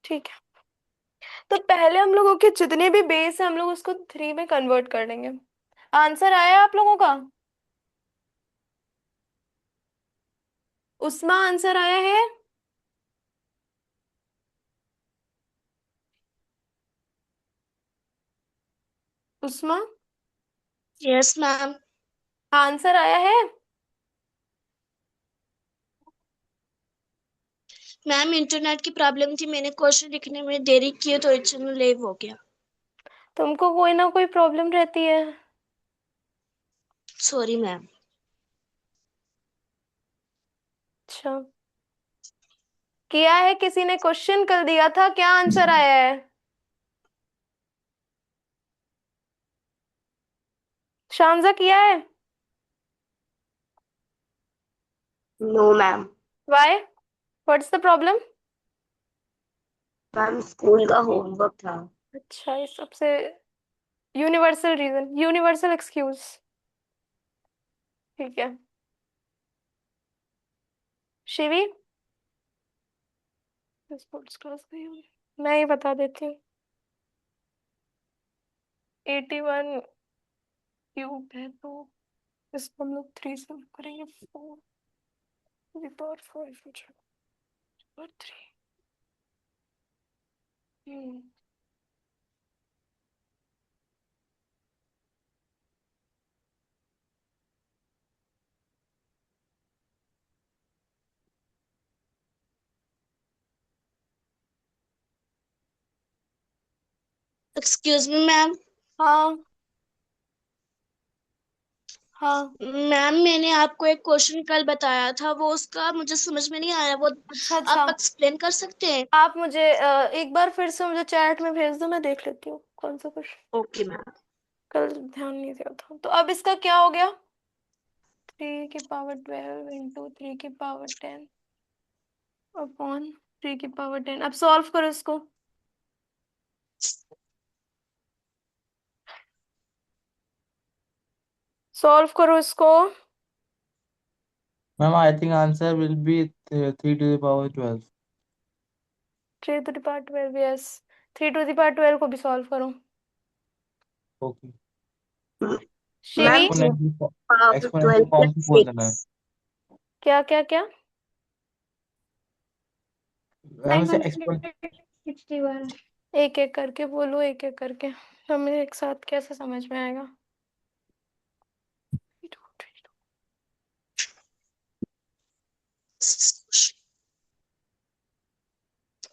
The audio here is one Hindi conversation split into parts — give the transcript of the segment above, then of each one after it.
ठीक है। तो पहले हम लोगों के जितने भी बेस है हम लोग उसको 3 में कन्वर्ट कर देंगे। आंसर आया आप लोगों का? उसमें आंसर आया है? उसमें यस मैम। आंसर आया है? मैम इंटरनेट की प्रॉब्लम थी, मैंने क्वेश्चन लिखने में देरी की तो इतना लेट हो गया। तुमको कोई ना कोई प्रॉब्लम रहती है। Sorry ma'am. अच्छा। किया है, किसी ने क्वेश्चन कर दिया था, क्या आंसर आया है? शानजा किया है? No ma'am. Why? What's the problem? Ma'am school का होमवर्क था। अच्छा, ये सबसे यूनिवर्सल रीजन, यूनिवर्सल एक्सक्यूज। ठीक है। शिवी, स्पोर्ट्स क्लास गई होगी। मैं ही बता देती हूँ। 81 क्यूब है तो इसको हम लोग 3 से करेंगे, 4 पावर 5 हो जाएगा और 3। Excuse me ma'am. हाँ हाँ। मैम मैंने आपको एक क्वेश्चन कल बताया था, वो उसका मुझे समझ में नहीं आया, वो अच्छा अच्छा। आप एक्सप्लेन कर सकते हैं? आप मुझे एक बार फिर से मुझे चैट में भेज दो, मैं देख लेती हूँ कौन सा क्वेश्चन। Okay ma'am. कल ध्यान नहीं दिया था। तो अब इसका क्या हो गया? 3 की पावर 12 इंटू 3 की पावर 10 अपॉन 3 की पावर 10। अब सॉल्व करो इसको। सॉल्व करो इसको। Ma'am, I think answer will be 3 to the power 12. 3 to the power 12, yes. 3 to the power 12 को भी सॉल्व करो। Okay. Shivi. Ma'am exponential power exponential 12 form से प्लस बोल देना है। 6। क्या क्या क्या? मैम इसे एक्सपोन 561। एक एक करके बोलो, एक एक करके। हमें एक साथ कैसे समझ में आएगा?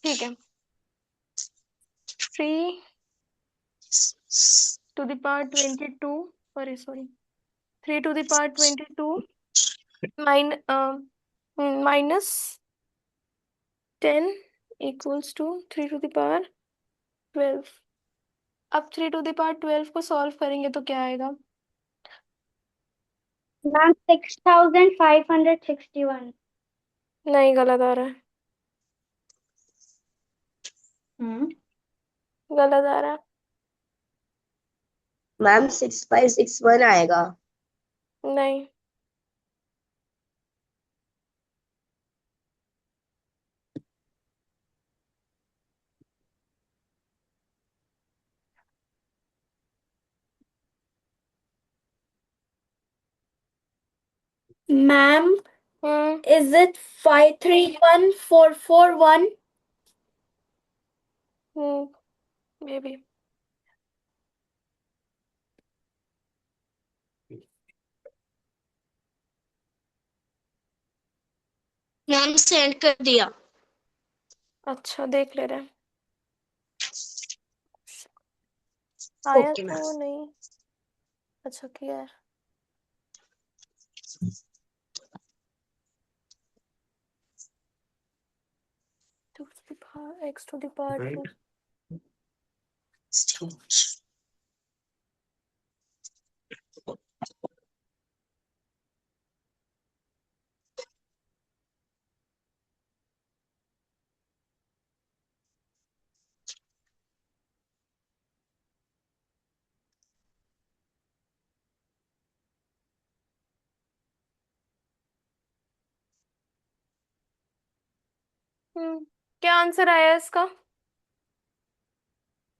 ठीक है। 3 to the power 22, sorry sorry, 3 to the power 22 -10 equals to 3 to the power 12। अब 3 to the power 12 को सॉल्व करेंगे तो क्या आएगा? मैम 6561। नहीं, गलत आ रहा है। हम्म। गलत आ रहा है। मैम 6561 आएगा। नहीं। Ma'am hmm. Is it 531441? May be. Ma'am send कर दिया। अच्छा, देख ले रहे हैं। आया ओके मैम। तो नहीं। अच्छा किया है। 2 to the power x to the power 2। क्या आंसर आया इसका?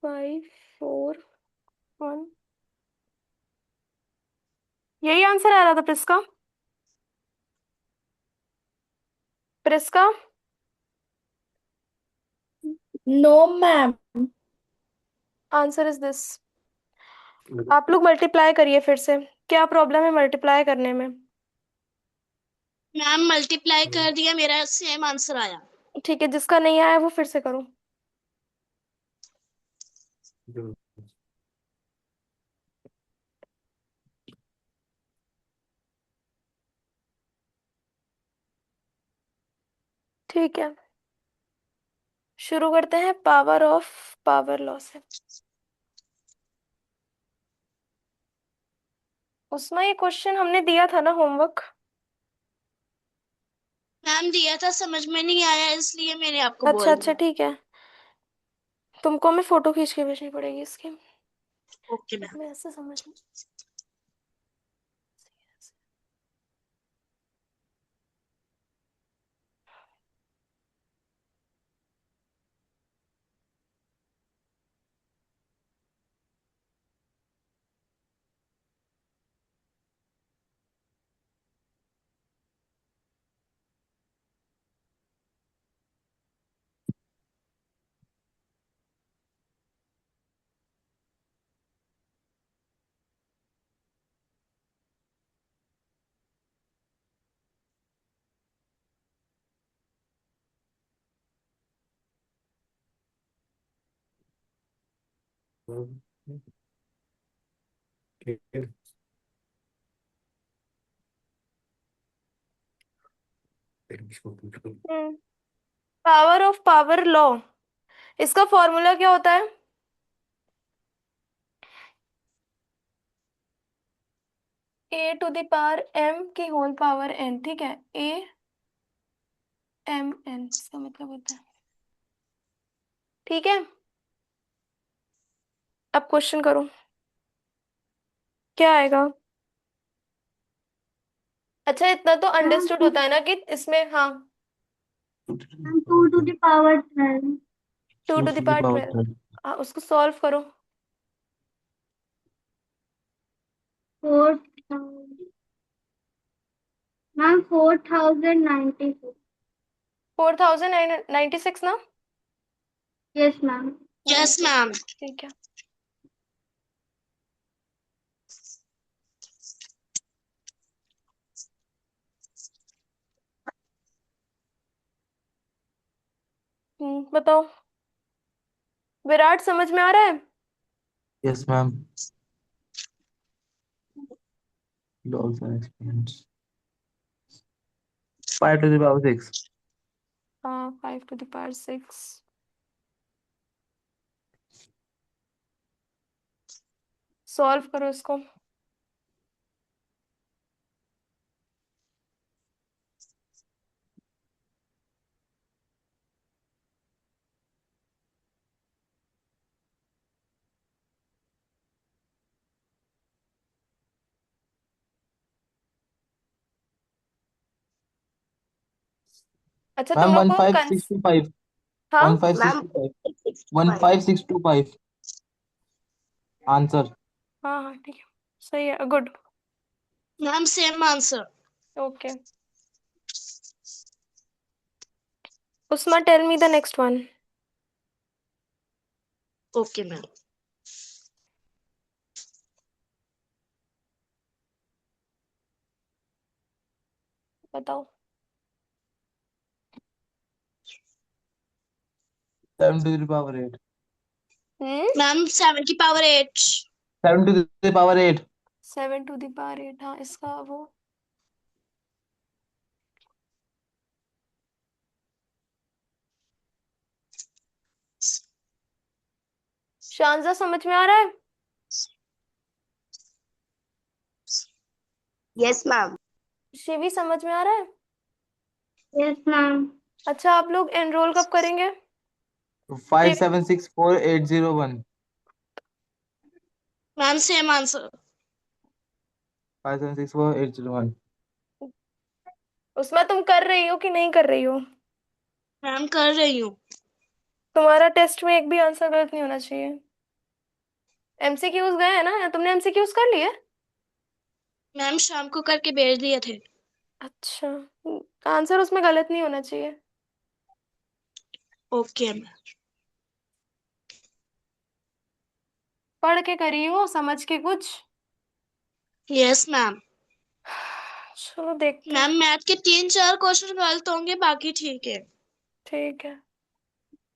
5 4 1। यही आंसर आ रहा था Priska? Priska? No ma'am. Answer is this. आप लोग मल्टीप्लाई करिए फिर से। क्या प्रॉब्लम है मल्टीप्लाई करने में? मैम मल्टीप्लाई कर दिया, मेरा सेम आंसर आया। ठीक है, जिसका नहीं आया वो फिर से करो। ठीक है, शुरू करते हैं पावर ऑफ पावर लॉ से। उसमें ये क्वेश्चन हमने दिया था ना होमवर्क? मैम दिया था, समझ में नहीं आया इसलिए मैंने आपको अच्छा बोल अच्छा, दिया। ठीक है। तुमको मैं फोटो खींच के भेजनी पड़ेगी इसकी। Okay ma'am. मैं ऐसे समझ नहीं। पावर ऑफ पावर लॉ, इसका फॉर्मूला क्या होता है? a⁴m की होल पावर n। ठीक है, a m n इसका मतलब होता है। ठीक है, अब क्वेश्चन करो। क्या आएगा? अच्छा, इतना तो अंडरस्टूड होता है ना कि इसमें, हाँ, 2 to the power 12। 2 2 to to the the power power 12। 12. हाँ, उसको सॉल्व करो। 4 मैम 4096। 4096 ना? Yes ma'am. Yes ma'am. ठीक है। बताओ। विराट समझ में आ रहा है? Yes, ma'am. Logs and exponents. 5 to the power 6. हाँ, 5 टू द पावर 6। सॉल्व करो इसको। अच्छा, तुम Ma'am, लोग को 15625. हाँ, 15625. 15625. Answer. हाँ हाँ, ठीक है, सही है, good. Ma'am same answer. Okay, Usma tell me the next one. Okay ma'am. बताओ। 7 to the power 8. मैम 7 की power 8। 7 to the power 8. 7 to the power 8, हाँ, इसका वो। शानजा समझ में आ रहा है? Yes ma'am. शिवी समझ में आ रहा है? Yes ma'am. अच्छा, आप लोग एनरोल कब करेंगे? 5764801. Ma'am same answer. 5764801. उसमें तुम कर रही हो कि नहीं कर रही हो? मैम कर रही हूँ। तुम्हारा टेस्ट में एक भी आंसर गलत नहीं होना चाहिए। MCQs गए हैं ना? तुमने MCQs कर लिए? मैम शाम को करके भेज दिए थे। अच्छा, आंसर उसमें गलत नहीं होना चाहिए। Okay ma'am. पढ़ के करी हो, समझ के कुछ? Yes ma'am. चलो देखते हैं। मैम मैथ के 3-4 क्वेश्चन गलत होंगे, बाकी ठीक है। ठीक है।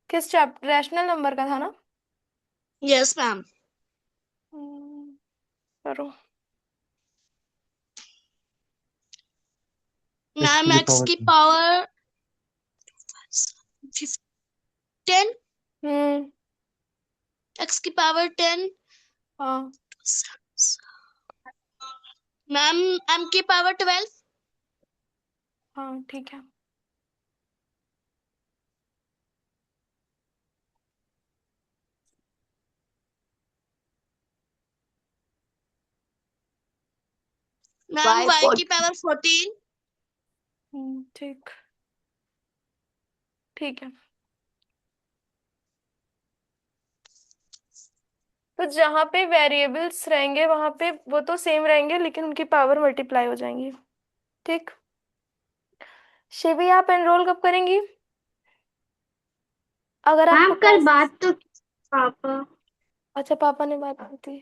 किस चैप्टर? रैशनल नंबर का था ना? Yes ma'am. करो। X to ma'am the x power की 10. पावर 10, हम्म। एक्स की पावर 10। हाँ मैम एम की पावर 12। हाँ ठीक है। मैम वाई की पावर 14। ठीक। ठीक है। तो जहाँ पे वेरिएबल्स रहेंगे वहां पे वो तो सेम रहेंगे, लेकिन उनकी पावर मल्टीप्लाई हो जाएंगी। ठीक। शिवी, आप एनरोल कब करेंगी? अगर मैम आपको कल पैसे। बात तो पापा। अच्छा, पापा ने बात की थी।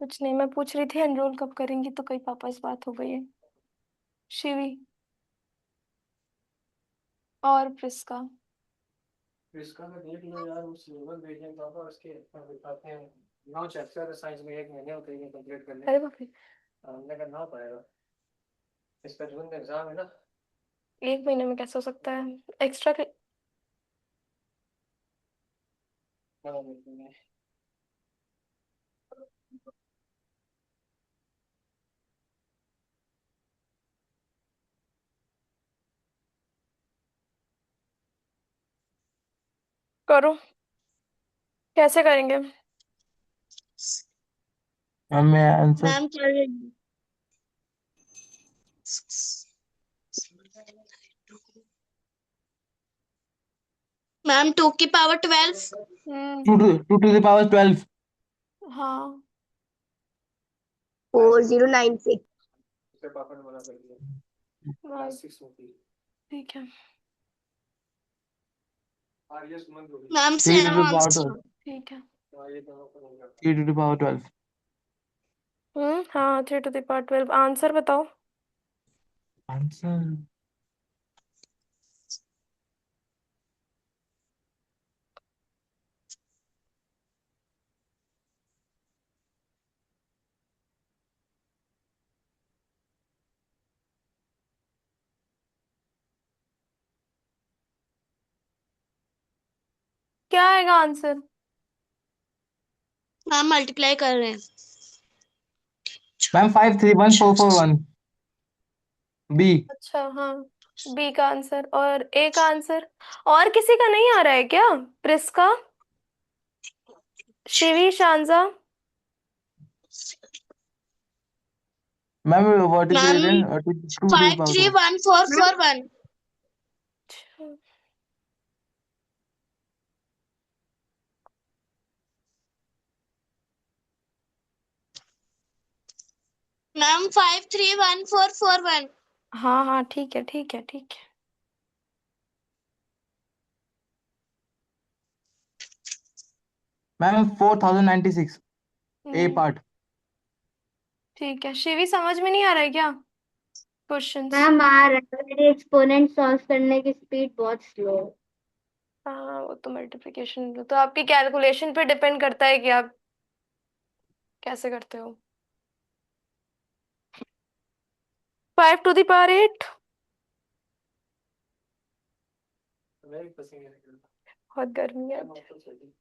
कुछ नहीं, मैं पूछ रही थी एनरोल कब करेंगी, तो कई पापा से बात हो गई है। शिवी और प्रिस्का। इसका मैं देख लो यार, वो सिलेबस भेजने पापा उसके दिखाते हैं। 9 चैप्टर साइंस में 1 महीने होते हैं कंप्लीट करने। अरे बाप रे, हमने करना पड़ेगा, इसका जून में एग्जाम है ना। 1 महीने में कैसे हो सकता है? एक्स्ट्रा हाँ, बिल्कुल। करो। कैसे करेंगे? मैम मैं आंसर मैम कर रही हूँ। मैम 2 की power 12। Hmm. 2 to the power 12. हाँ 4096। इसके पापा ने मना कर दिया, हाँ, क्लास 6 होती है। ठीक है। आर्यस मंथ होगी। Ma'am 3 same to the power answer. 12. ठीक है। हाँ, ये दोनों को होगा। 3 to the power 12. हाँ, 3 to the power 12। आंसर बताओ। आंसर क्या आएगा आंसर? मैम मल्टीप्लाई कर रहे हैं। मैम 531441. बी. अच्छा हाँ, बी का आंसर और ए का आंसर। और किसी का नहीं आ रहा है क्या? Prisca, Shivi, Shanza. Ma'am what is ma'am written? 2 to the power 12. 531441। Ma'am 531441। हाँ हाँ ठीक है ठीक है ठीक है। मैम 4096. A hmm, part. ठीक है। शिवी, समझ में नहीं आ रहा है क्या क्वेश्चंस? मैम आ रहा है, मेरी एक्सपोनेंट सॉल्व करने की स्पीड बहुत स्लो है। हाँ, वो तो मल्टीप्लिकेशन तो आपकी कैलकुलेशन पे डिपेंड करता है कि आप कैसे करते हो। 5 to the power 8। मैं भी पसीने निकल रहा बहुत गर्मी है है, आज। मौसम सही।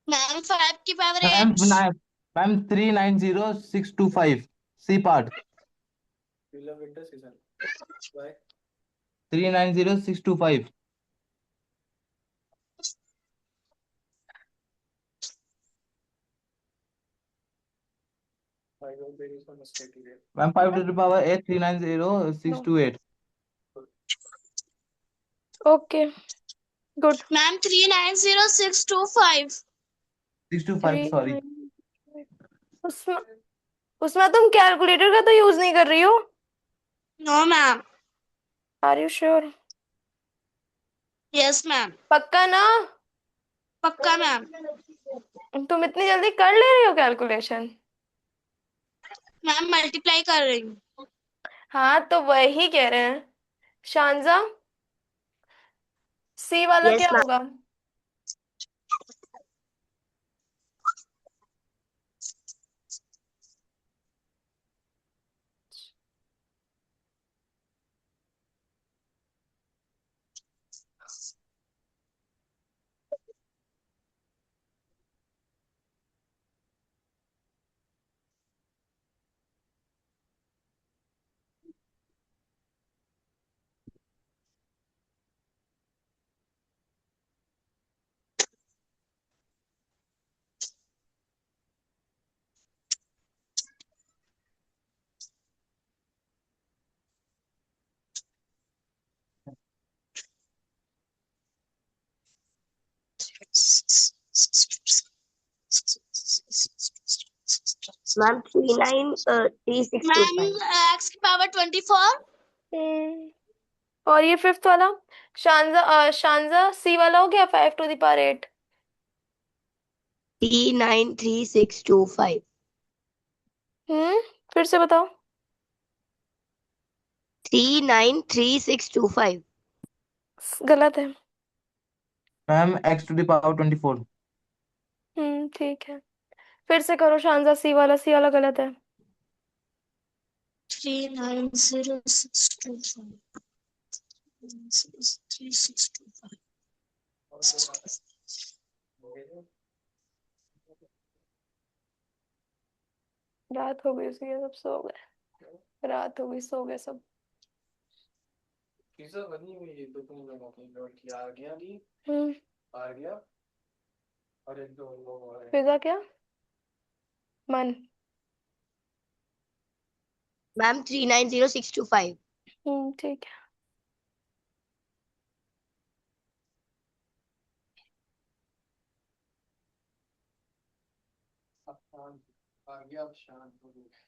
मैम 5 की power ma'am 8। Ma'am 390625. C part. विला winter season by 390625. I don't very so mistake here. Ma'am 5 to the power 8 390628. Okay good. Ma'am 390625। 625, sorry. उसमें उसमें तुम कैलकुलेटर का तो यूज नहीं कर रही हो? No ma'am. Are you sure? Yes ma'am. पक्का ना? पक्का मैम। तुम इतनी जल्दी कर ले रही हो कैलकुलेशन? मैम मल्टीप्लाई कर रही हूँ। हाँ तो वही कह रहे हैं। शांजा, सी वाला यस क्या मैम। होगा? मैम 393625। मैम एक्स की पावर 24। और ये फिफ्थ वाला? शांजा सी वाला हो गया 5 to the power 8। 393625। फिर से बताओ। 393625। गलत है। Ma'am, x to the power 24. ठीक है। फिर से करो शांजा, सी वाला, सी वाला गलत है। 393625। रात हो गई इसलिए सब सो गए। रात हो गई, सो गए सब। पिज्जा बनी हुई है, दो तीन लोगों की, लड़की आ गया की हम्म आ गया और एक दो लोग और हैं। पिज्जा क्या? मन। मैम 390625। ठीक है। अब शांत आ गया, अब शांत हो गया।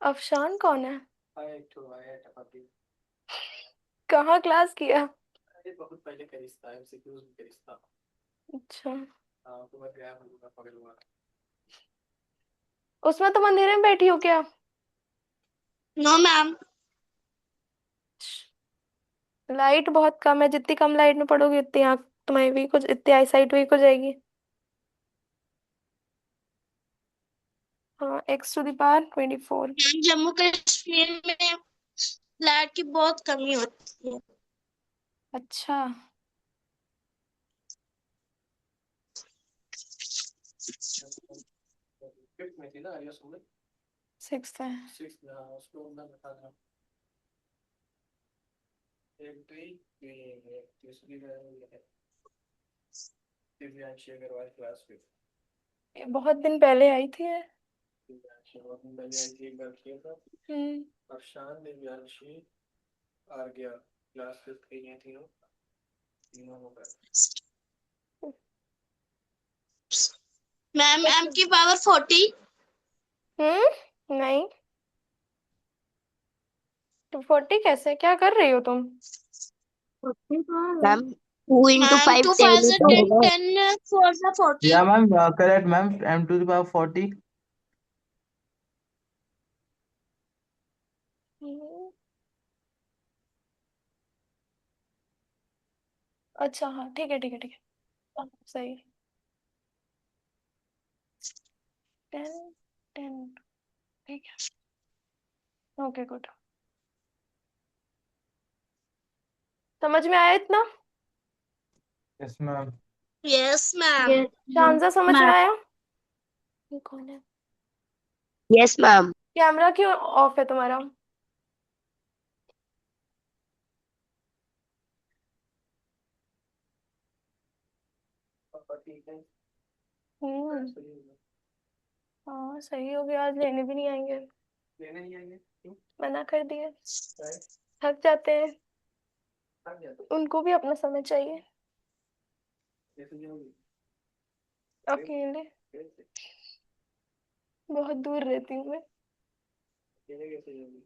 अफशान कौन है? आया एक तो आया टपाती। कहाँ क्लास किया? अरे बहुत पहले का रिश्ता है, एमसीक्यूज में का रिश्ता। अच्छा। हाँ तो मैं गया हूँ पकड़ हुआ। उसमें तुम अंधेरे में बैठी हो क्या? No ma'am. लाइट बहुत कम है, जितनी कम लाइट में पढ़ोगी उतनी आँख तुम्हारी वीक हो, इतनी आई साइट वीक हो जाएगी। हाँ, x to the power 24। Ma'am Jammu Kashmir में लाइट की बहुत कमी होती है। अच्छा। फिफ्थ में थी ना आलिया स्कूल में। 6th है। सिक्स में, हाँ उसको मैं बता रहा हूँ। एक थी तीसरी में है दिव्यांशी अग्रवाल क्लास फिफ्थ। ये बहुत दिन पहले आई थी ये। दिव्यांशी बहुत दिन पहले आई थी, एक बार किया था। हम्म अफशान, दिव्यांशी, आ गया क्लास फिफ्थ की ये तीनों तीनों हो गए। मैम एम की पावर 40। नहीं, 240 कैसे? क्या कर रही हो तुम? मैम 2 into मैम 5 2 10 5 ही से तो 10, होगा। 10 4 से 40। Yeah, ma'am, correct, ma'am. M to the power 40. हम्म, अच्छा हाँ, ठीक है ठीक है ठीक है। हाँ, सही। 10 10। ठीक है। Okay good. समझ में आया इतना? Yes, ma'am. Yes ma'am. Yes, शांजा समझ में ma'am. आया? ये कौन है? Yes ma'am. कैमरा क्यों ऑफ है तुम्हारा? पापा ठीक है। हम्म सही है। हाँ सही हो गया, आज लेने भी नहीं आएंगे। लेने नहीं आएंगे क्यों? मना कर दिए। क्या है? थक जाते हैं। थक जाते उनको भी अपना समय चाहिए। कैसे जाओगी अकेले कैसे बहुत दूर रहती हूँ मैं। अकेले कैसे जाओगी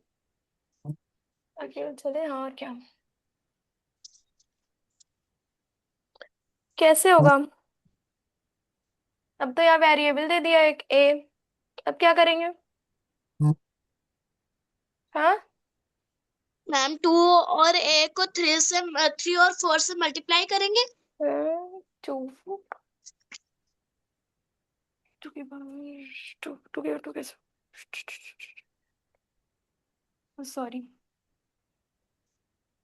अकेले चले, हाँ और क्या। कैसे होगा? अब तो यहाँ वेरिएबल दे दिया एक ए, अब क्या करेंगे? हाँ, मैम 2 और ए को 3 और 4 से मल्टीप्लाई करेंगे। 2 टू की पावर टू के टू कैसे, सॉरी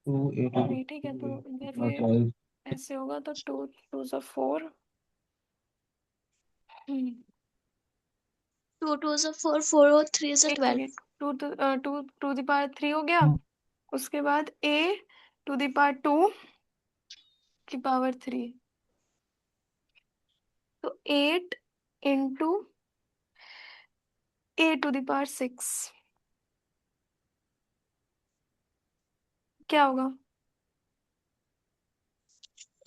2 8 वेट ही क्या, तो इधर not ये 12. ऐसे होगा तो 2 2 सा 4। 2 2 से 4, 4 और 3 से एक 12। Second, two to the power 3 हो गया। उसके बाद ए टू द पावर 2 की पावर 3, तो 8 into a to the power 6 क्या होगा?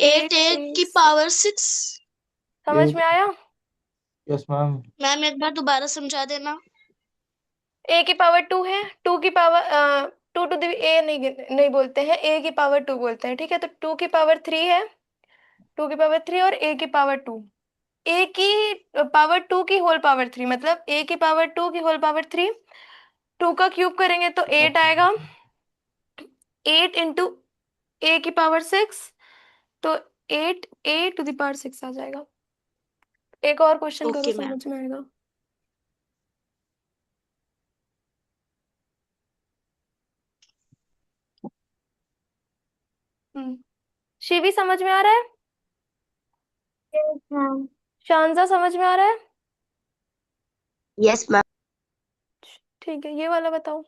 8 ए की पावर 6। समझ में आया? Yes, ma'am. मैम एक बार दोबारा समझा देना। ए की पावर 2 है, 2 की पावर 2 टू द ए नहीं बोलते हैं, ए की पावर 2 बोलते हैं, ठीक है। तो 2 की पावर 3 है, 2 की पावर 3 और ए की पावर 2। ए की पावर 2 की होल पावर 3, मतलब ए की पावर 2 की होल पावर 3। 2 का क्यूब करेंगे तो 8 आएगा। 8 इंटू ए की पावर 6, तो 8 ए टू द पावर 6 आ जाएगा। एक और क्वेश्चन करो, ओके मैम। समझ में आएगा। शिवी समझ में आ रहा है? Yes, ma'am. शानजा समझ में आ रहा है? Yes, ma'am. ठीक है, ये वाला बताओ।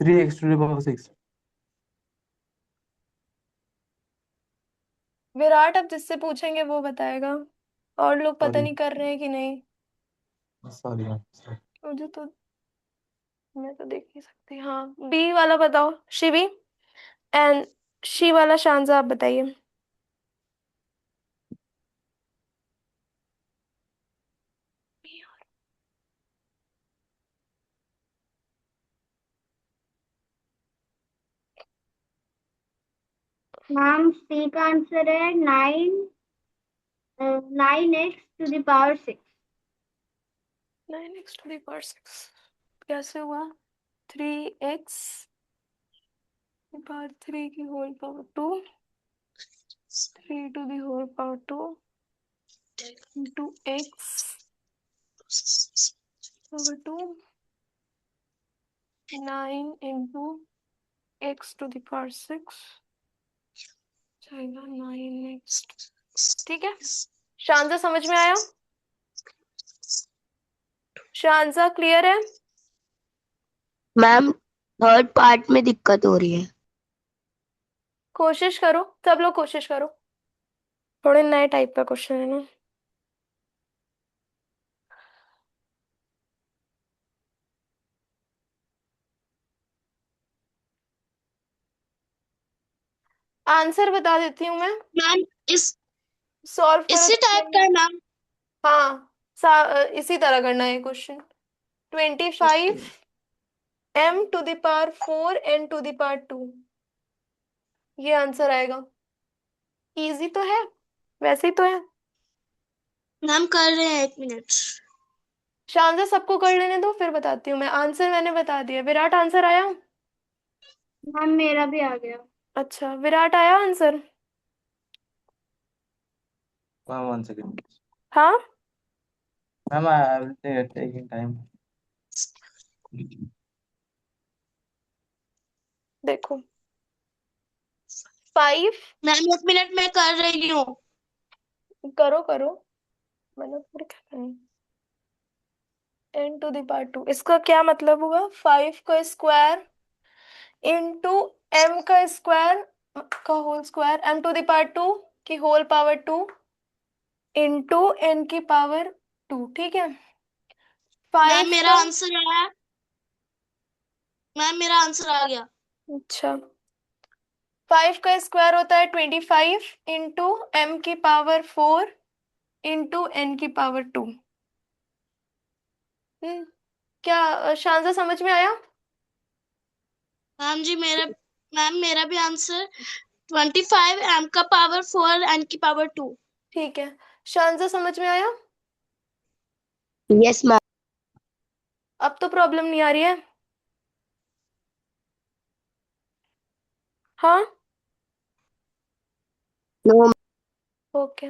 3x to the power 6. Virat अब जिससे पूछेंगे वो बताएगा, और लोग पता Sorry. नहीं कर रहे हैं कि नहीं। Sorry, ma'am. Sorry. मुझे तो, मैं तो देख नहीं सकती। हाँ, बी वाला बताओ शिवी, एंड शी वाला शानजा आप बताइए। मैम सी का आंसर है 9x to the power 6. 9x to the power 6 कैसे हुआ? 3x पावर 3 की whole power 2, 3 to the whole power 2 into x पावर 2, 9 into x to the power 6 जाएगा 9x। ठीक है, शानजा समझ में आया? शानजा क्लियर है? मैम थर्ड पार्ट में दिक्कत हो रही है। कोशिश करो, सब लोग कोशिश करो, थोड़े नए टाइप का क्वेश्चन है ना। आंसर बता देती हूँ मैं, मैम इस सॉल्व करो इसी तो टाइप फिर का है मैम। हाँ, इसी तरह करना है question. 25 m to the power 4 n to the power 2, ये आंसर आएगा। इजी तो है, वैसे ही तो है। मैम कर रहे हैं, 1 मिनट। शानजा सबको कर लेने दो, फिर बताती हूँ मैं। आंसर मैंने बता दिया। विराट आंसर आया? मैम मेरा भी आ गया। अच्छा, विराट आया आंसर? Ma'am, 1 second. हाँ, Ma'am, I will taking time. देखो 5, मैम 1 मिनट में कर रही हूँ। करो करो, मैंने फिर क्या करना। n टू द पावर 2, इसका क्या मतलब हुआ? 5 का स्क्वायर इंटू m का स्क्वायर का whole square, m to the power 2 की होल पावर 2 इंटू n की पावर 2, ठीक है। मैम 5 मेरा का आंसर आया। मैम मेरा आंसर आ गया। अच्छा, 5 का स्क्वायर होता है 25 इंटू m⁴ इंटू n⁴ 2। क्या शांजा समझ में आया? मैम जी मेरा भी आंसर 25 m⁴ n⁴ 2। ठीक है, शांजा समझ में आया? Yes ma'am. अब तो प्रॉब्लम नहीं आ रही है। हाँ, नो ओके।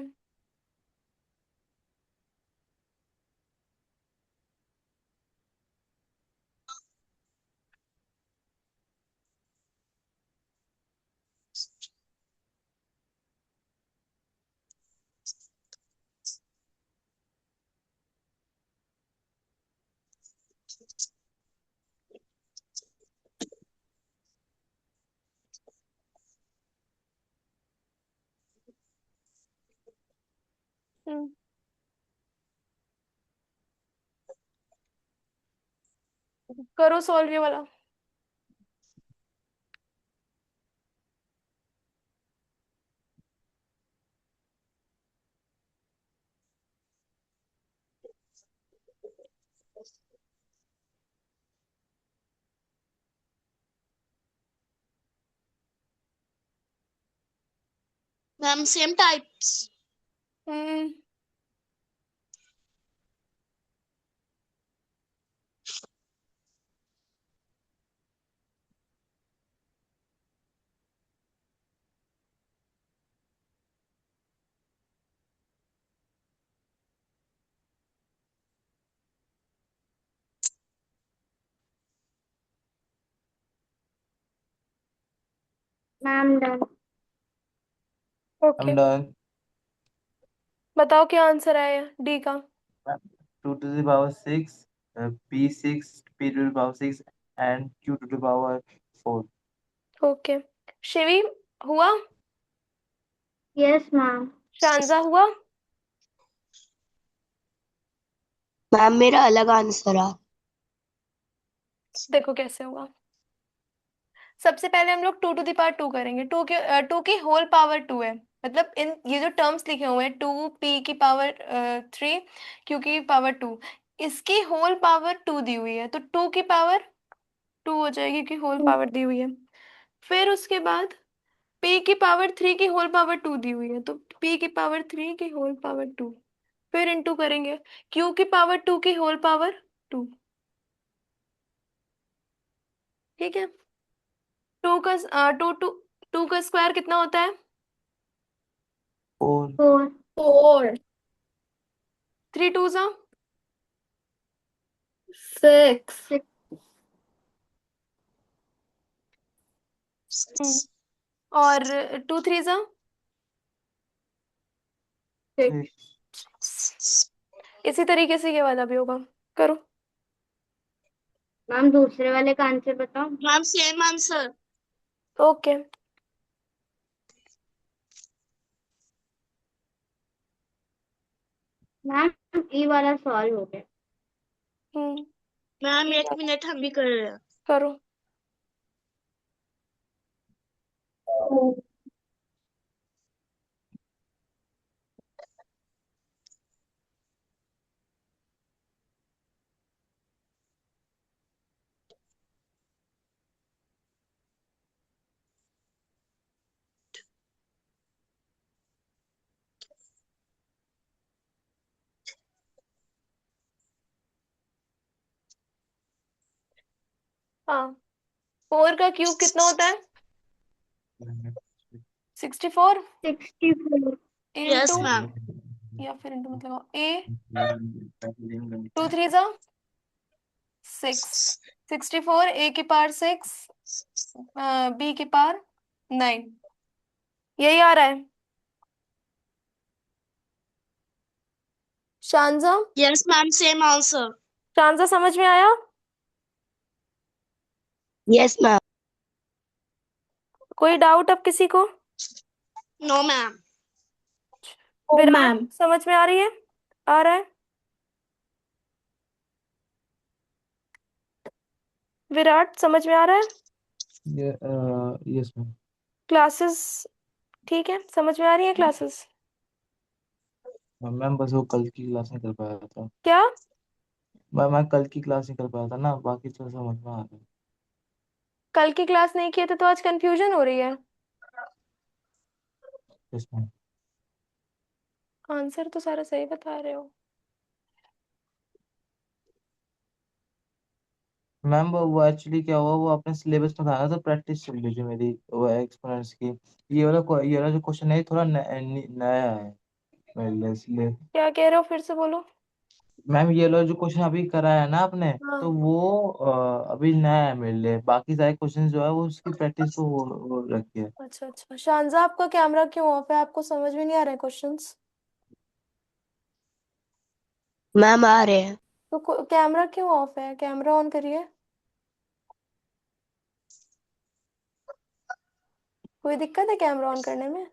हम्म, करो सॉल्व ये वाला। Ma'am same types. Hmm, ma'am done. Okay, I'm done. बताओ क्या आंसर आया डी का। 2 to the power 6, p6, p to the power 6, and q to the power 4. Okay, Shivi हुआ? Yes ma'am. शांजा हुआ? मैम मेरा अलग आंसर आ। देखो कैसे होगा। सबसे पहले हम लोग 2 to the power 2 करेंगे। टू की होल पावर 2 है, मतलब इन ये जो टर्म्स लिखे हुए हैं 2p⁴ 3 q⁴ 2, इसकी होल पावर 2 दी हुई है, तो 2 की पावर 2 हो जाएगी कि होल पावर दी हुई है। फिर उसके बाद p⁴ 3 की होल पावर 2 दी हुई है, तो p⁴ 3 की होल पावर 2, फिर इंटू करेंगे q⁴ 2 की होल पावर 2। ठीक है, टू का टू टू टू का स्क्वायर कितना होता है? 4. 4। 4। 3 2 6। 6। और 2 3 6. इसी तरीके से ये वाला भी होगा। करो। मैम दूसरे वाले का आंसर बताओ। Ma'am same answer. Okay, ma'am E वाला सॉल्व हो गया। हम्म, मैम ये 1 मिनट हम भी कर रहे हैं। करो। हाँ, 4 का क्यूब कितना होता है? 64 64। Into, yes ma'am. या फिर इंटू मतलब ए 2 3 6। 64 a⁴ 6 b⁴ 9, यही आ रहा है। शांजा, यस मैम सेम आंसर। शांजा समझ में आया? Yes ma'am. कोई डाउट अब किसी को? No ma'am. विराट समझ में आ रही है? आ रहा है? विराट समझ में आ रहा है? ये यस मैम। क्लासेस ठीक है, समझ में आ रही है क्लासेस? मैम बस वो कल की क्लास नहीं कर पाया था। क्या? मैं कल की क्लास नहीं कर पाया था ना, बाकी तो समझ में आ गया। कल की क्लास नहीं किए थे तो आज कंफ्यूजन हो रही है। Yes ma'am. आंसर तो सारा सही बता रहे हो। मैम वो एक्चुअली क्या हुआ, वो अपने सिलेबस में था ना, तो प्रैक्टिस चल रही थी मेरी वो एक्सपोनेंट्स की। ये वाला जो क्वेश्चन है थोड़ा नया है मेरे लिए, इसलिए। क्या कह रहे हो, फिर से बोलो। मैम ये वाला जो क्वेश्चन अभी कराया है ना आपने, हाँ। तो वो अभी नया है मेरे लिए। बाकी सारे क्वेश्चन जो है वो उसकी प्रैक्टिस तो हो रखी है। अच्छा अच्छा, शानजा आपका कैमरा क्यों ऑफ है? आपको समझ में नहीं आ रहे क्वेश्चंस? मैम आ रहे हैं। तो कैमरा क्यों ऑफ है? कैमरा ऑन करिए। कोई दिक्कत है कैमरा ऑन करने में?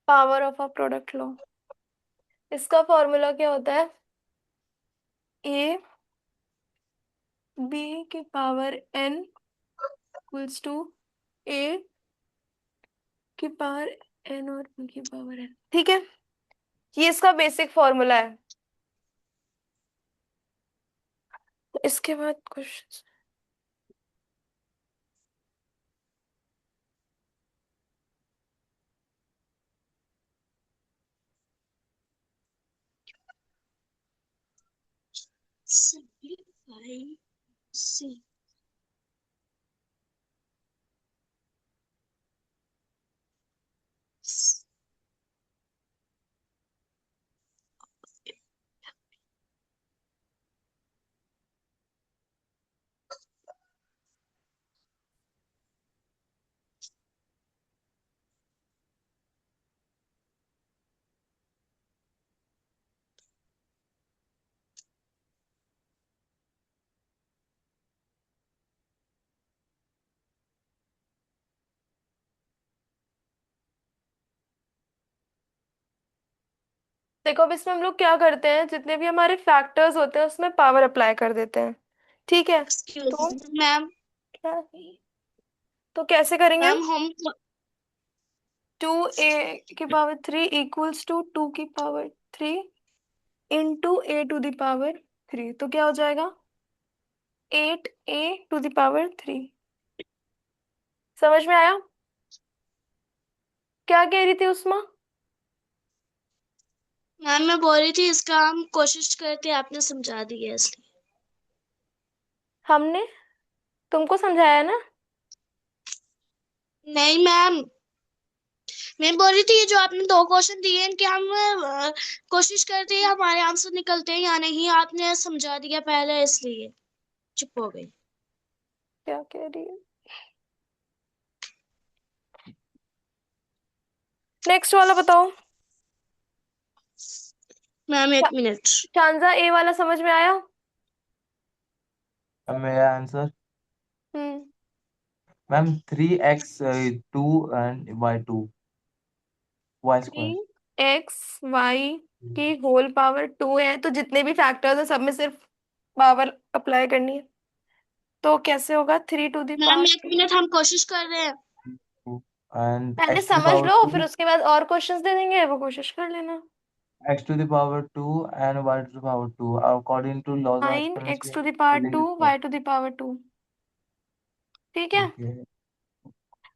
पावर ऑफ अ प्रोडक्ट लो। इसका फॉर्मूला क्या होता है? ए बी की पावर n इक्वल्स टू ए की पावर n और b की पावर n। ठीक है, ये इसका बेसिक फॉर्मूला है। इसके बाद कुछ सिंपलीफाई सी। देखो, अब इसमें हम लोग क्या करते हैं, जितने भी हमारे फैक्टर्स होते हैं उसमें पावर अप्लाई कर देते हैं। ठीक है, तो एक्सक्यूज मैम। क्या, तो कैसे करेंगे? मैम हम 2a की पावर 3 इक्वल्स टू 2 की power 3 into a to the power 3, तो क्या हो जाएगा? 8a to the power 3। समझ में आया? क्या कह रही थी उस्मा? मैम मैं बोल रही थी इसका हम कोशिश करके आपने समझा दिया इसलिए। हमने तुमको समझाया ना? नहीं मैम, मैं बोल रही थी ये जो आपने दो क्वेश्चन दिए इनके हम कोशिश करते हैं हमारे आंसर निकलते हैं या नहीं, आपने समझा दिया पहले इसलिए चुप हो गई। क्या कह रही है? नेक्स्ट वाला बताओ। मैम एक मिनट। शानजा, ए वाला समझ में आया? अब मेरा आंसर हम्म। Ma'am 3x 2 and y2 y three square. X y की होल पावर 2 है, तो जितने भी फैक्टर्स है सब में सिर्फ पावर अप्लाई करनी है। तो कैसे होगा? 3 टू द पावर मैम एक 2। मिनट हम कोशिश कर रहे हैं। एंड पहले x टू द समझ पावर लो, फिर 2, उसके बाद और क्वेश्चंस दे देंगे, वो कोशिश कर लेना। x to the power 2 and y to the power 2 according to laws of 9 x exponential to the power building to system. Y to the power 2। ठीक है, Okay.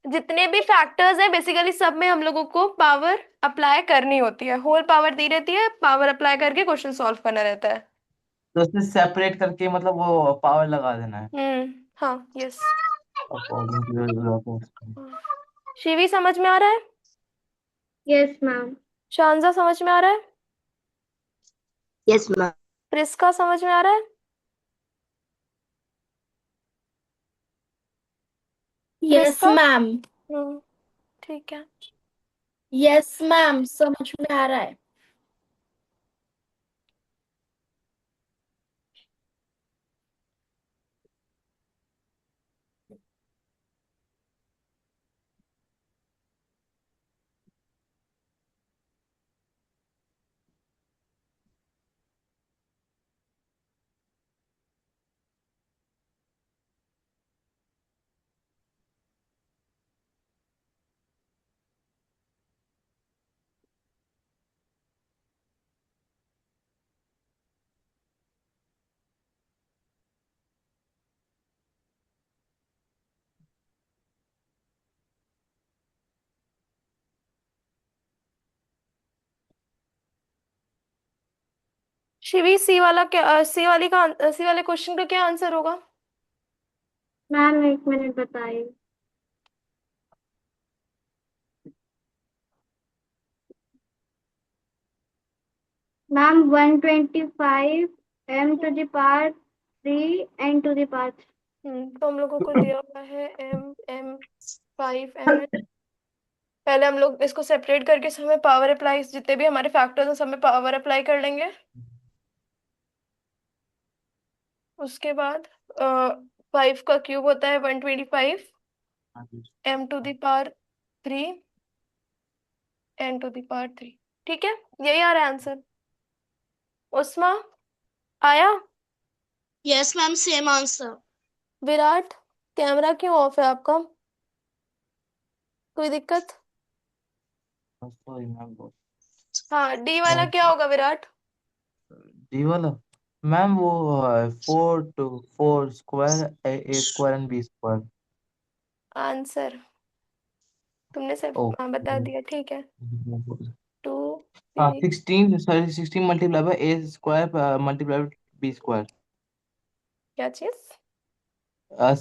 जितने भी फैक्टर्स है बेसिकली सब में हम लोगों को पावर अप्लाई करनी होती है। होल पावर दी रहती है, पावर अप्लाई करके क्वेश्चन सॉल्व करना रहता है। तो उसमें सेपरेट करके मतलब वो पावर लगा देना है हाँ, yes. according to the laws of exponential. Shivi समझ में आ रहा है? Yes ma'am. शानजा समझ में आ रहा है? Yes ma'am. प्रिस्का समझ में आ रहा है? Yes Priska? मैम। ठीक है। यस मैम, समझ में आ रहा है। शिवी, सी वाला क्या, सी वाले क्वेश्चन का क्या आंसर होगा? मैम 1 मिनट बताइए। मैम 125 m⁻³ तो हम लोगों को दिया हुआ है m5 m। पहले हम लोग इसको सेपरेट करके सब में पावर अप्लाई, जितने भी हमारे फैक्टर्स हैं सब में पावर अप्लाई कर लेंगे। उसके बाद 5 का क्यूब होता है 125 m⁻³ n⁻3। ठीक है, यही आ रहा है आंसर। उस्मा, आया? Yes ma'am, same answer. Virat, camera क्यों ऑफ है आपका? कोई दिक्कत? सॉरी मैम, बहुत हाँ, डी वाला क्या होगा विराट? डी वाला। मैम वो 4 to 4 square, A² and B²। Answer तुमने सब ओ, बता दिया, ठीक है। 2 हाँ 3। 16 multiply by A² multiply B²। क्या चीज?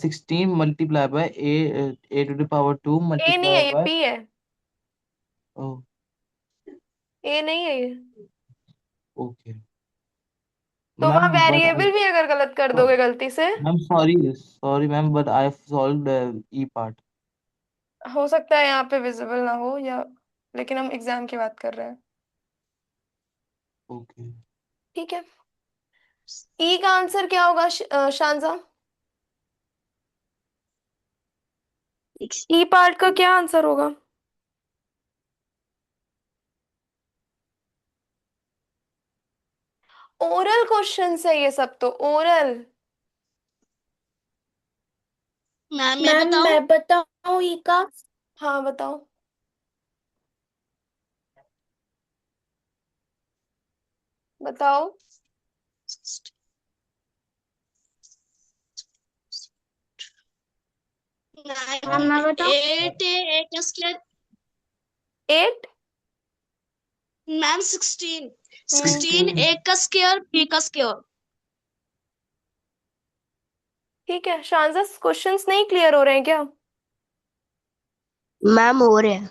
16 मल्टीप्लाई बाय A⁻² ए नहीं है, मल्टीप्लाई ये बाय। बी है। ओ, ए नहीं है ये। ओके तो वहां मैम, बट वेरिएबल भी अगर गलत कर दोगे गलती से, ma'am sorry sorry ma'am, but I solved E part. हो सकता है यहाँ पे विजिबल ना हो या, लेकिन हम एग्जाम की बात कर रहे हैं। ओके ठीक है। ई का आंसर क्या होगा शानजा? ई पार्ट का क्या आंसर होगा? ओरल क्वेश्चन है ये सब, तो ओरल। मैम मैं मैम बताऊं? मैं बताऊं ई का? हाँ बताओ। बताओ। मैम मैं बताऊं? 8 8। मैम 16। 16 16। एक का स्क्वायर, बी का स्क्वायर। ठीक है, शानजा क्वेश्चंस नहीं क्लियर हो रहे हैं क्या? मैम हो रहे हैं।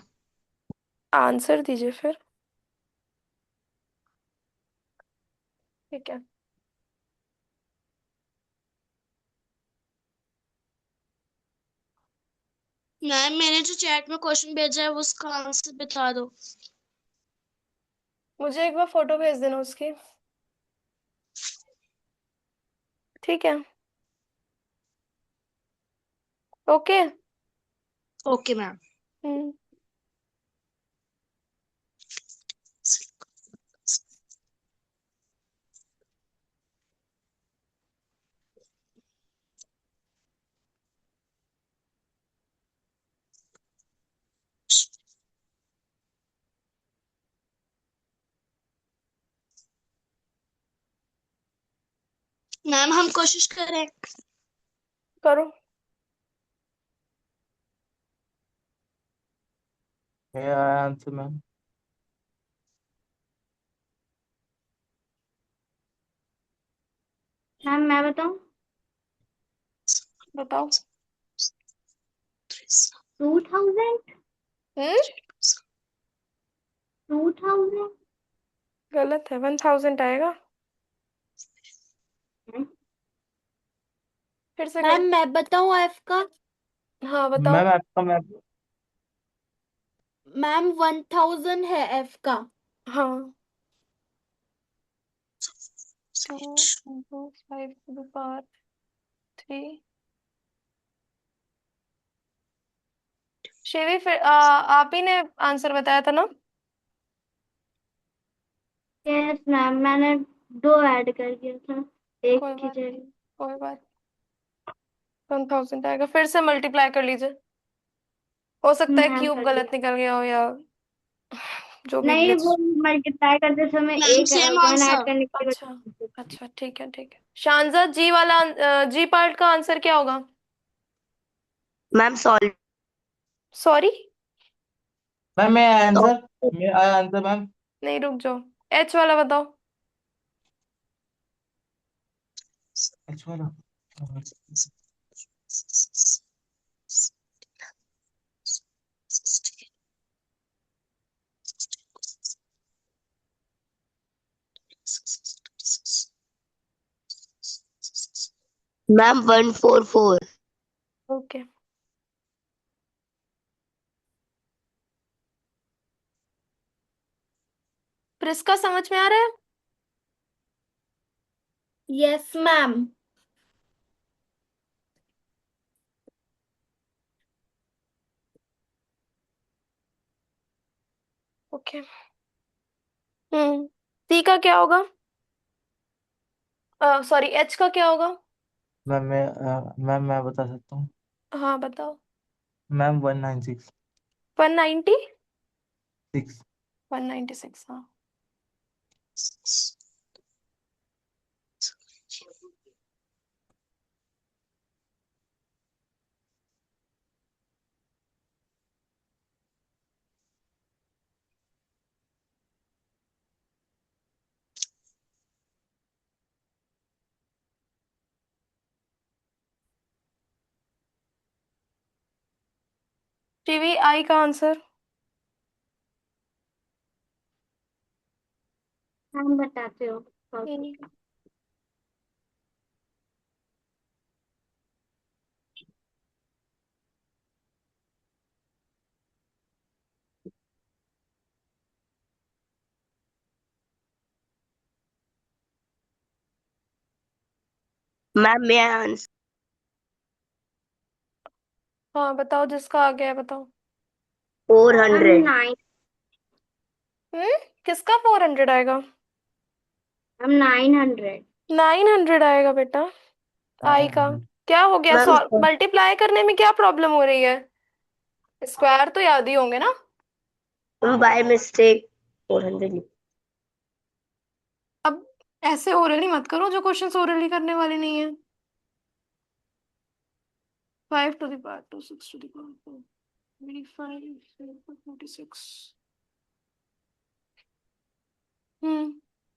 आंसर दीजिए फिर। ठीक है। मैम मैंने जो चैट में क्वेश्चन भेजा है वो उसका आंसर बता दो। मुझे एक बार फोटो भेज देना उसकी। ठीक है। Okay. Okay ma'am. Hmm. Ma'am हम कोशिश करें। करो। Answer ma'am. मैम मैं बताऊं? बताओ। 2000। हम्म। 2000। गलत है, 1000 आएगा। फिर से मैम कर। मैं बताऊं एफ का? हाँ बताओ। मैम आपका मैं मैम 1000 है एफ का। हाँ, 2 5 3। शिवी, फिर आप ही ने आंसर बताया था ना? यस मैम, मैंने 2 ऐड कर दिया था एक कोई की बात नहीं, जगह। कोई बात। 1000 आएगा, फिर से मल्टीप्लाई कर लीजिए। हो सकता है मैम क्यूब कर गलत दिया। निकल गया हो, या जो भी नहीं, वो ग्लिच। मल्टीप्लाई करते समय मैम एक सेम 1 ऐड आंसर। करने की अच्छा, वजह से। अच्छा, ठीक है, ठीक है। शानजा, जी वाला, जी पार्ट का आंसर क्या होगा? Ma'am solve. सॉरी। मैम मैं आंसर मैं आया आंसर मैम। नहीं, रुक जाओ। एच वाला बताओ। अच्छा वाला। मैम 144। ओके। प्रिस्का, समझ में आ रहा है? Yes ma'am. ओके। सी का क्या होगा? सॉरी, एच का क्या होगा? मैम मैं बता सकता हूँ। हाँ बताओ। मैम 196। 190। 6। 196, हाँ। टीवी आई का आंसर। हम बताते हो। मैम मैं आंसर हाँ बताओ, जिसका आ गया है बताओ। 400। 9। हम्म किसका 400 आएगा? हम 900। 900 आएगा बेटा, आई का। क्या हो गया? मैम मल्टीप्लाई करने में क्या प्रॉब्लम हो रही है? स्क्वायर तो याद ही होंगे ना? By mistake 400। अब ऐसे ओरली मत करो जो क्वेश्चन ओरली करने वाले नहीं है। 5 to the power 2, 6 to the power 4, 25, 46।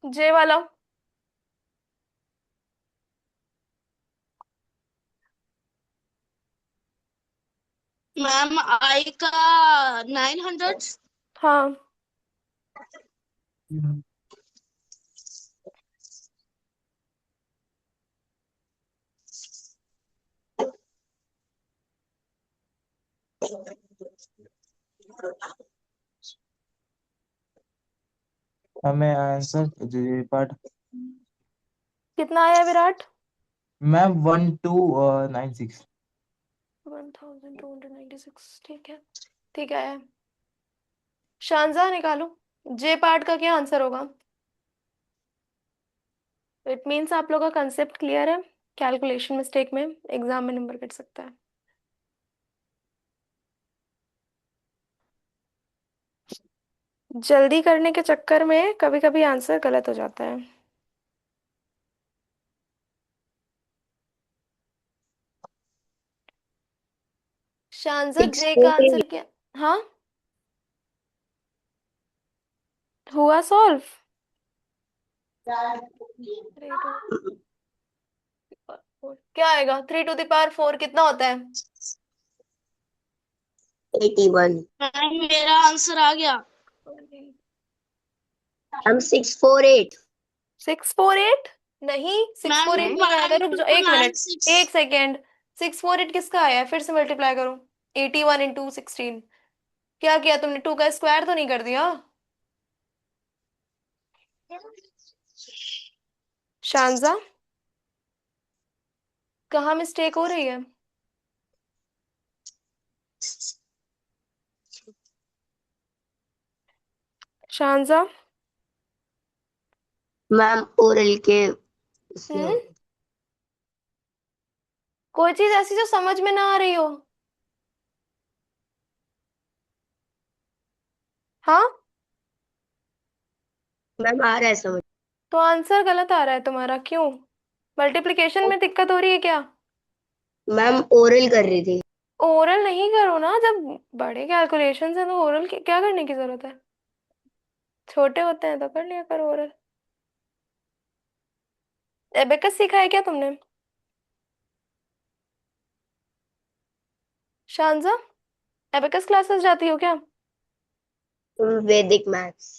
जे वाला। मैम आई का 900। हाँ, हमें आंसर जी पार्ट। कितना आया विराट? मैम 1296। 1296, ठीक है, ठीक है। शानजा, निकालो। जे पार्ट का क्या आंसर होगा? इट मीन्स आप लोग का कंसेप्ट क्लियर है। कैलकुलेशन मिस्टेक में एग्जाम में नंबर कट सकता है। जल्दी करने के चक्कर में कभी कभी आंसर गलत हो जाता है। शानजा, जे का 614। आंसर क्या? हाँ, हुआ सॉल्व। क्या आएगा? 3 to the power 4 कितना होता है? 81। मैम मेरा आंसर आ गया। मैम 648। 648? नहीं, सिक्स मैम फोर एट नहीं आएगा, रुक जाओ एक मिनट, 1296। एक सेकेंड। 648 किसका आया है? फिर से मल्टीप्लाई करो। 81 × 16। क्या किया तुमने? 2 का स्क्वायर तो नहीं कर दिया? शांजा, कहाँ मिस्टेक हो रही है? शांजा। मैम ओरल के उसमें हम्म, कोई चीज ऐसी जो समझ में ना आ रही हो? हाँ, मैम आ रहा है समझ। तो आंसर गलत आ रहा है तुम्हारा, क्यों? मल्टीप्लिकेशन में दिक्कत हो रही है क्या? मैम ओरल कर रही थी। ओरल नहीं करो ना, जब बड़े कैलकुलेशन है तो ओरल क्या करने की जरूरत है? छोटे होते हैं तो कर लिया करो ओरल। एबेकस सीखा है क्या तुमने? शांजा, एबेकस क्लासेस जाती हो क्या? वैदिक मैथ्स।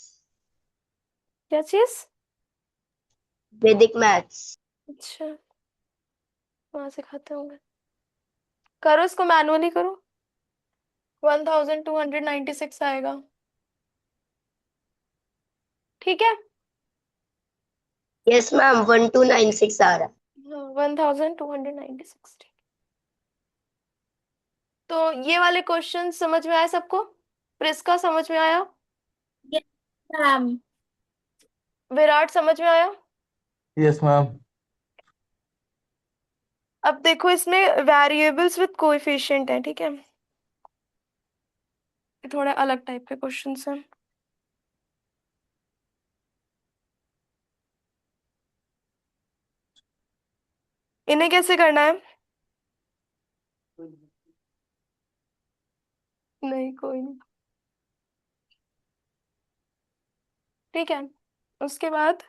क्या चीज? वैदिक मैथ्स। अच्छा, वहां सिखाते होंगे। करो इसको, मैनुअली करो। 1296 आएगा। ठीक है। यस मैम 1296 आ रहा है। हाँ, 1296। तो ये वाले क्वेश्चन समझ में आए सबको? प्रिस्का समझ में आया? Yes, ma'am. विराट समझ में आया? Yes ma'am. अब देखो, इसमें वेरिएबल्स विद कोएफिशिएंट है, ठीक है? ये थोड़ा अलग टाइप के क्वेश्चंस हैं। इन्हें कैसे करना है? नहीं, कोई नहीं। ठीक है, उसके बाद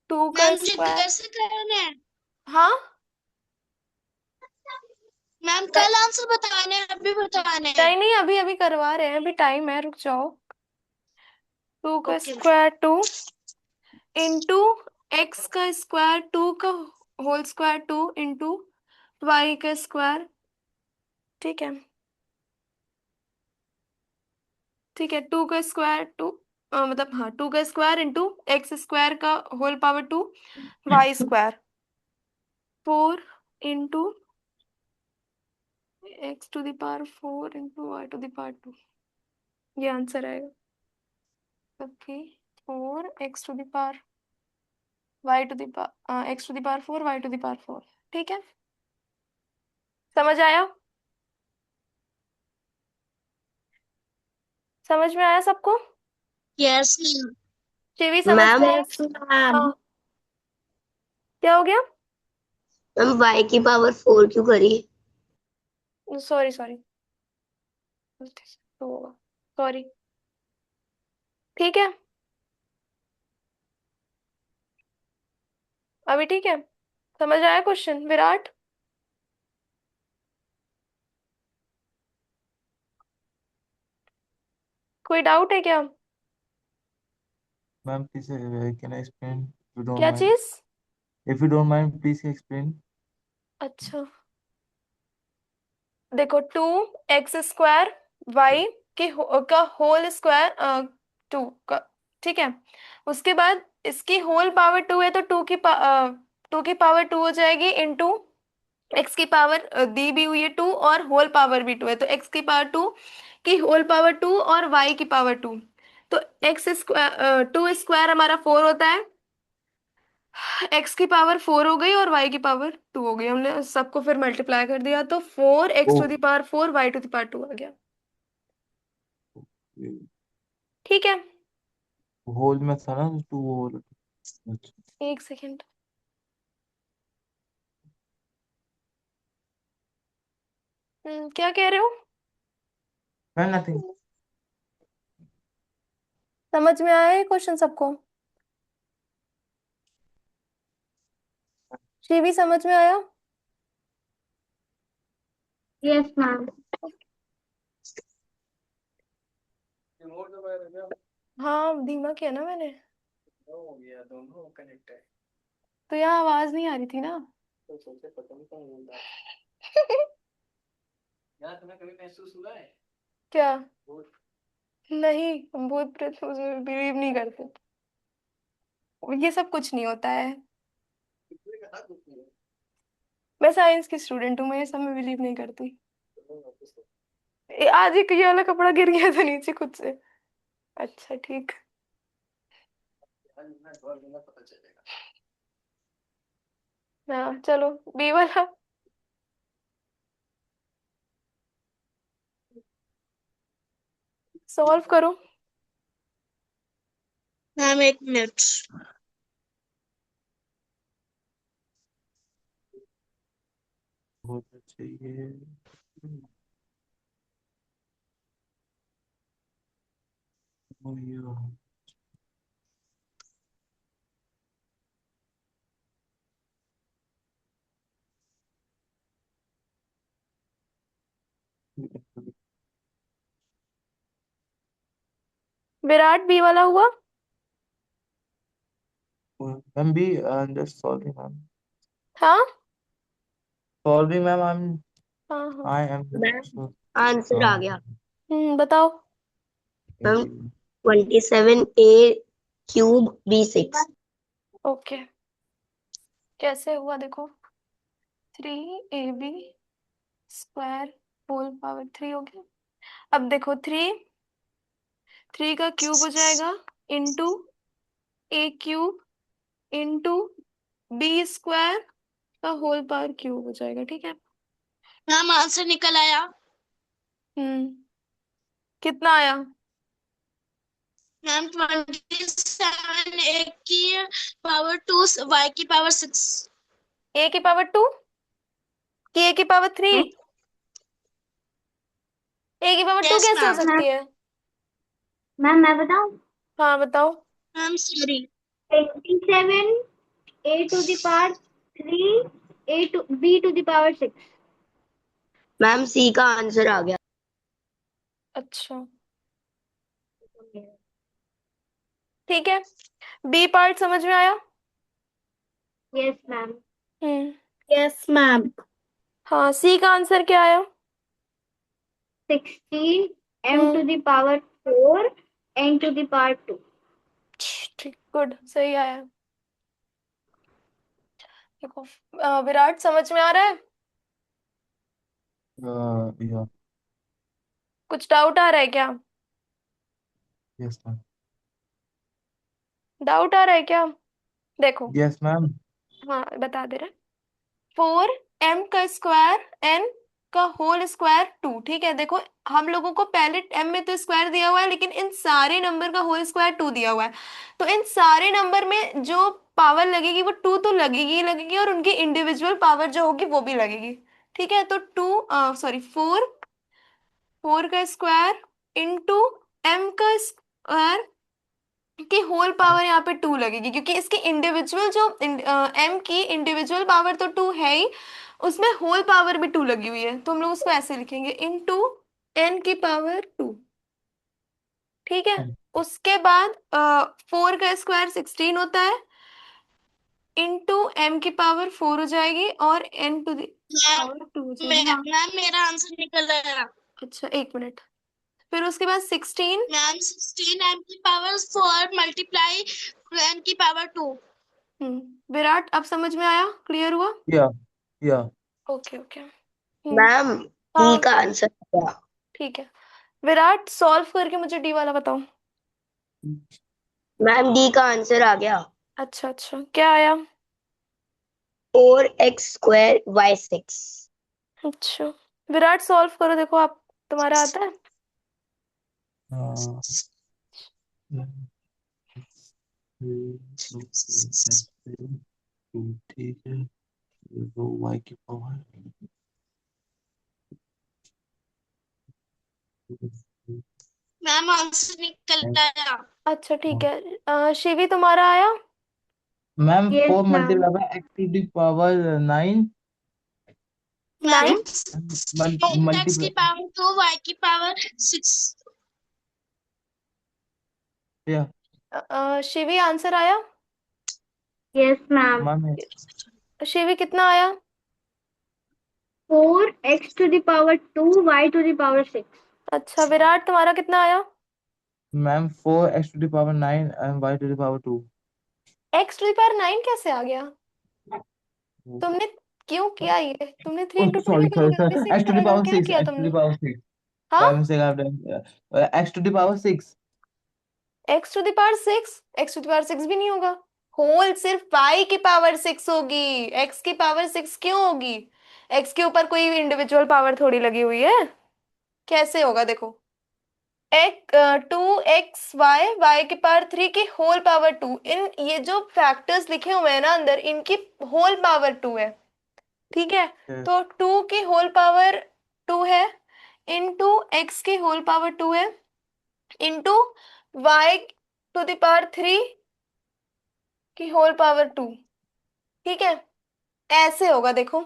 2 का मैम जी स्क्वायर। कैसे करना है? हाँ, मैम कल आंसर बताने हैं, अभी बताने हैं? नहीं नहीं, अभी अभी करवा रहे हैं, अभी टाइम है, रुक जाओ। 2 का ओके। स्क्वायर 2 इंटू एक्स का स्क्वायर 2 का होल स्क्वायर 2 इंटू वाई का स्क्वायर। ठीक है, ठीक है। 2 का स्क्वायर 2, मतलब हाँ, 2 का स्क्वायर इंटू एक्स स्क्वायर का whole power 2 y square 4 into x to the power 4 into y to the power 2। ये आंसर आएगा। Okay, 4 x to the power y to the power x to the power 4 y to the power 4। ठीक है, समझ आया? समझ में आया सबको? Yes ma'am. शिवी समझ मैम में आया? Yes, ma'am. हाँ, क्या हो गया? मैम y की पावर 4 क्यों करी? सॉरी सॉरी, तो होगा, सॉरी। ठीक है, अभी ठीक है? समझ आया क्वेश्चन विराट? कोई डाउट है क्या? Ma'am please can I explain if you don't क्या माइंड? चीज? If you don't mind please explain. अच्छा, देखो, 2 x स्क्वायर वाई का होल स्क्वायर 2 का, ठीक है? उसके बाद इसकी होल पावर 2 है तो 2 की पावर 2 हो जाएगी इंटू एक्स की पावर दी भी हुई है 2 और होल पावर भी 2 है, तो एक्स की पावर 2 की होल पावर 2 और वाई की पावर 2। तो एक्स स्क्वायर 2 स्क्वायर हमारा 4 होता है। एक्स की पावर 4 हो गई और वाई की पावर 2 हो गई, हमने सबको फिर मल्टीप्लाई कर दिया तो 4 x to the power 4 y to the power 2 आ गया। ठीक है, होल में था ना, टू होल। अच्छा। एक सेकेंड। क्या कह रहे हो? Ma'am nothing. समझ में आया ये क्वेश्चन सबको? शिवी समझ में आया? Yes, ma'am. रिमोट दबाया था क्या? हाँ, धीमा किया ना मैंने। हो गया, दोनों कनेक्ट है। तो यहाँ आवाज नहीं आ रही थी ना। तो सोचे पता नहीं कौन बोलता है। यार तुम्हें कभी महसूस हुआ है क्या? भूत? नहीं, हम भूत प्रेत उसमें बिलीव नहीं करते। ये सब कुछ नहीं होता है। किसने कहा कुछ नहीं? मैं साइंस की स्टूडेंट हूँ, मैं ये सब में बिलीव नहीं करती। तो वापस तो आज एक ये वाला कपड़ा गिर गया था नीचे खुद से। अच्छा ठीक। यार मैं ढोल दूंगा पता चलेगा। हाँ चलो, बी वाला। सॉल्व करो। Ma'am 1 minute. बहुत चाहिए। Oh, yeah. विराट बी वाला हुआ। मैम भी just solving मैम। हाँ Solving मैम हाँ हाँ। I am ma'am just answer आ गया। बताओ। Ma'am 27a³ b6। ओके, कैसे हुआ देखो। 3ab² होल पावर 3 हो गया। अब देखो, 3 का क्यूब हो जाएगा इंटू a³ इंटू b² का होल पावर क्यूब हो जाएगा, ठीक है। मैम आंसर निकल आया। हम्म कितना आया? मैम 27 a की पावर 2 y की पावर 6। a² कि a³ a² यस कैसे हो मैम। सकती है? मैम मैं बताऊं? हाँ बताओ। Ma'am sorry. 27 a⁻³ b⁻6। Ma'am सी का आंसर आ गया। अच्छा ठीक है, बी पार्ट समझ में आया। Yes ma'am. Hmm Yes, ma'am. हाँ, सी का आंसर क्या आया? 16m⁴ ठीक, गुड, सही आया। देखो, विराट समझ में आ रहा है? yeah कुछ डाउट आ रहा है क्या? yes ma'am. डाउट आ रहा है क्या? देखो, Yes मैम। हाँ बता दे रहे। 4m² का होल स्क्वायर 2, ठीक है। देखो, हम लोगों को पहले m में तो स्क्वायर दिया हुआ है, लेकिन इन सारे नंबर का होल स्क्वायर 2 दिया हुआ है। तो इन सारे नंबर में जो पावर लगेगी वो 2 तो लगेगी ही लगेगी, और उनकी इंडिविजुअल पावर जो होगी वो भी लगेगी, ठीक है। तो 4 का स्क्वायर इंटू m का स्क्वायर की होल पावर यहाँ पे 2 लगेगी, क्योंकि इसकी इंडिविजुअल जो m की इंडिविजुअल पावर तो 2 है ही, उसमें होल पावर भी 2 लगी हुई है। तो हम लोग उसको ऐसे लिखेंगे, इंटू n⁻², ठीक है। उसके बाद 4 का स्क्वायर 16 होता है, इंटू m⁻4 हो जाएगी, और n⁻² हो जाएगी। हाँ मैम मेरा आंसर निकल आया। अच्छा, एक मिनट। फिर उसके बाद 16। Ma'am 16m⁴ multiply n⁻²। Virat, अब समझ में आया? क्लियर हुआ? yeah yeah okay okay. Ma'am D हाँ का आंसर आ गया। ठीक है। विराट, सॉल्व करके मुझे डी वाला बताओ। मैम डी का आंसर आ गया। अच्छा अच्छा, क्या आया? 4x² y6। अच्छा, विराट सॉल्व करो, देखो आप, तुम्हारा आता है? uh, ठीक है। तो y की पावर मैम आंसर निकल आया। अच्छा ठीक है, शिवी तुम्हारा आया? Ma'am yes 4 ma'am. Multiply by x⁻9 ma'am nine. 8x की मल्टीप्लाई पावर 2 y की पावर 6। या शिवी आंसर आया? Yes ma'am. मैम शिवी कितना आया? 4x⁴ अच्छा विराट तुम्हारा कितना आया? Ma'am 4x⁹ and y⁴ 2। x⁹ कैसे आ गया? तुमने क्यों किया ये? तुमने 3 into 2 सॉरी क्यों सॉरी करोगे? सर, अभी 6 x टू द करोगे तो पावर क्या 6, किया x टू तुमने? The power 6। हाँ, by mistake I have done x to the power 6। x⁴ 6। x⁴ भी नहीं होगा। होल सिर्फ y की पावर 6 होगी, x की पावर 6 क्यों होगी? x के ऊपर कोई इंडिविजुअल पावर थोड़ी लगी हुई है। कैसे होगा देखो, एक 2xy y की पावर 3 की होल पावर 2, इन ये जो फैक्टर्स लिखे हुए हैं ना अंदर, इनकी होल पावर 2 है। ठीक है, तो 2 की होल पावर 2 है, इंटू x की होल पावर 2 है, इंटू y⁴ की होल पावर 2। ठीक है, ऐसे होगा देखो।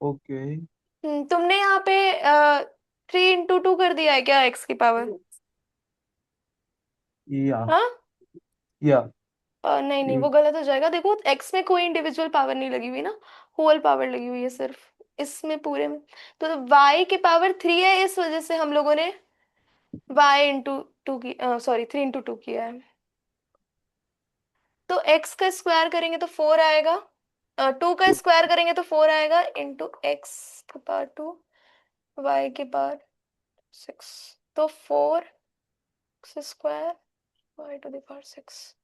ओके। तुमने यहाँ पे 3 into 2 कर दिया है क्या x की पावर? या हाँ, या नहीं नहीं, वो गलत हो जाएगा। देखो x में कोई इंडिविजुअल पावर नहीं लगी हुई ना, होल पावर लगी हुई है सिर्फ इसमें पूरे में। तो y की पावर 3 है, इस वजह से हम लोगों ने y⁴ की, सॉरी 3 into 2 किया है। तो x का स्क्वायर करेंगे तो 4 आएगा, 2 का स्क्वायर करेंगे तो 4 आएगा, इंटू x की पावर 2 y की पावर 6, तो 4x² y⁴ 6।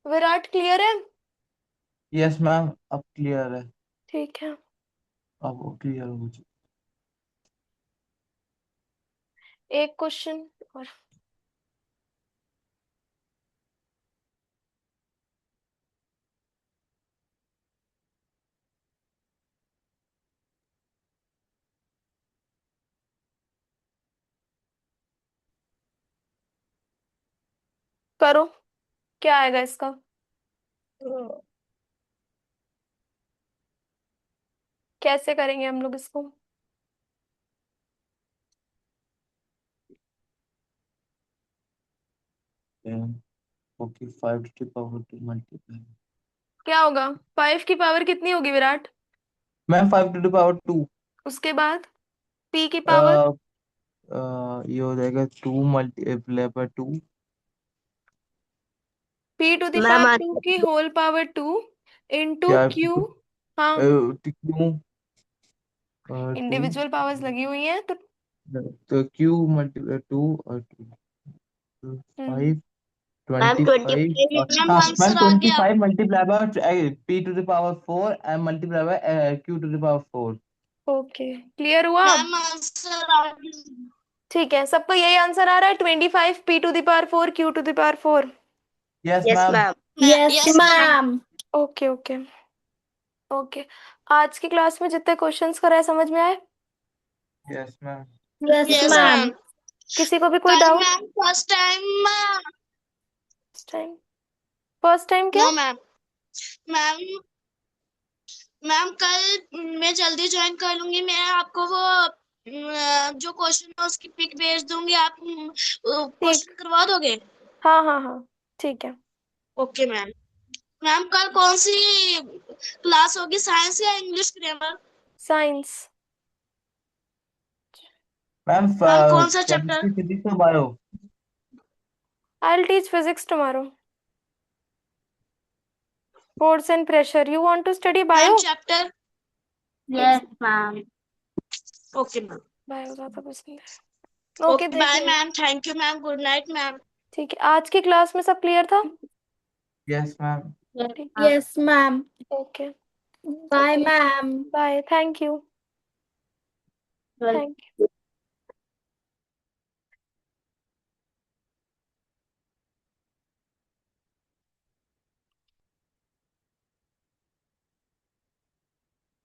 विराट क्लियर है? यस मैम, अब क्लियर है। ठीक है, अब वो क्लियर हो चुका। एक क्वेश्चन और। करो, क्या आएगा इसका? कैसे करेंगे हम लोग इसको? Okay, 5⁵ multiply. क्या होगा? 5 की पावर कितनी होगी विराट? मैम 5⁵ उसके बाद p की पावर, ये हो जाएगा 2 मल्टीप्लाई बाय 2। मैम 2 की होल पावर 2 इंटू क्या q। हाँ, क्यू 2, इंडिविजुअल पावर्स लगी हुई हैं तो क्यू मल्टीप्लाई 2 और 2 हम्म 5 मैम 25 और 25। मैम हाँ मैम आंसर आ गया। 25 multiply by p⁴ and multiply by q⁴। Okay, clear हुआ अब? मैम आंसर आ गया। ठीक है, सबको यही आंसर आ रहा है, 25 p⁴ q⁴। Yes yes ma'am. Ma'am. Yes, yes ma'am. ma'am. Okay okay okay. आज की क्लास में जितने क्वेश्चंस कराए समझ में आए? Yes ma'am. Yes, yes ma'am. ma'am. किसी को भी कोई कल doubt? Ma'am first time. Time, first time क्या? No ma'am. मैम मैम कल मैं जल्दी ज्वाइन कर लूंगी। मैं आपको वो जो क्वेश्चन है उसकी पिक भेज दूंगी। आप ठीक, क्वेश्चन करवा दोगे? हाँ हाँ हाँ, ठीक है। Okay ma'am. मैम कल कौन सी क्लास होगी, साइंस या English grammar? Science. Ma'am ma'am कौन सा चैप्टर? केमिस्ट्री, फिजिक्स और bio. I will teach physics tomorrow. Force and pressure, you want to study ma'am bio? Chapter? Yes ma'am. Okay ma'am. Bio ज्यादा पसंद है। ओके, ओके देख बाय लो। Ma'am. Thank you ma'am. Good night ma'am. ठीक है, आज की क्लास में सब क्लियर था? Yes ma'am. यस ठीक, ma'am. Yes, ma'am. Okay Bye, okay, ma'am. Bye, thank you. Welcome. Thank you.